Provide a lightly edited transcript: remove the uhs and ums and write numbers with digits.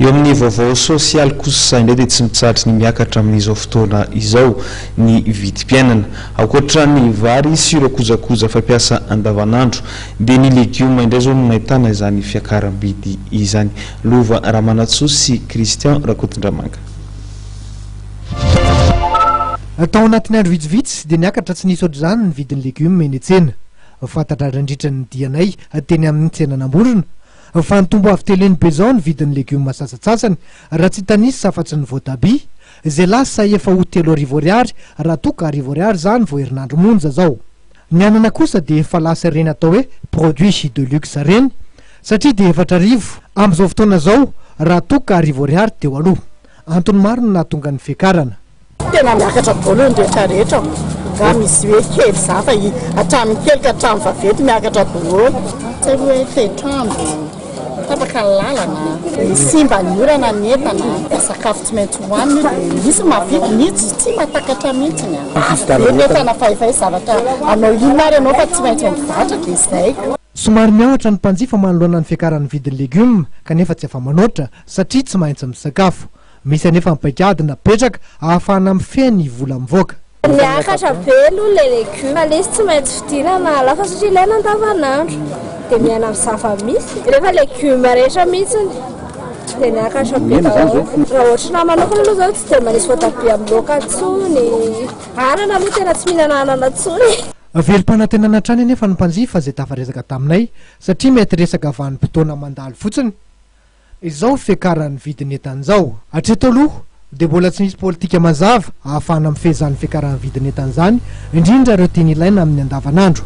eo amin'ny vaovao sosialy kosa indray dia tsy mitsahatry ny miakatra amin'izao fotoana izao ny vidim-piainana. Ankoatra ny vary sy ireo kojakoja fampiasa andavanandro dia ny legioma indray zao no nahitana izany fiakaram-bidy izany. Lova Ramanatsoa sy Christian Rakotondramanga. Tao anatin'ny andro vitsivitsy dia niakatra tsy nisy ohatr'izany ny vidin'ny legioma eny an-tsena. Fantatra randritra ny dianay teny amin'ny tsenan'Amborona fa nitombo avy teleny be zao ny vidin'ny legioma sasatsasany raha tsy tanisy safatsy ny voatabia izay lasa efa ho 3 ariary raha toka 10 ariary zany vao herinandro monja zao. Ny anana kosa dia efa lasa ireny atao hoe produit jus de luxe ireny satria dia 4 arivo amin'izao fotoana zao raha toka 10 ariary teo aloha. Antony maro no nahatonga ny fiakarana. Tena miakatra daholo ny rehetrarehetra nga misy hoe kely za fa hatramin'ny kely ka hatramin'ny vaventy miakatra daholo. Tsy hoe toetrandro tapaka lalana simba ny orana ny entana sakafo tsy maintsy hohanina dia misy mahavidy mihitsy tsy mahatakatra mihitsy entana faifay zavatra anao inona ary ianao fa tsy maintsy mivatra dia izay. Somary miaotra ny mpanjifa manoloana ny fiakaran'ny vidin'ny legioma kanefa tsy afa-manoatra satria tsy maintsy misakafo. Misy anefa mipaikady napetraka ahafahana mifeny vola mivoaka. Miakatra be aloha le legioma ilay izy tsy maintsy fidirana alafa satria ilaina andavanandro dia miaina amin'ny zafa misy rehefa legioma rehetra mihitsiny dia miakatra be daholo. Raha ohatrana manokana aloha zao tsy dia manisy voatabia amin'ny laoka intsony, anana aloha tena tsy mihinana anana intsony. Velim-panantenana hatrany anefa ny mpanjifa izay tafaresaka taminay satria mety resaka vanim-potoana mandalo fotsiny. Izao fiakaran'ny vidiny etan'izao. Hatreto aloha dia mbola tsy misy politika mazava ahafahana mifehy izany fiakaran'ny vidiny etan'izany indrindra ireo tiany ilaina amin'ny andavanandro.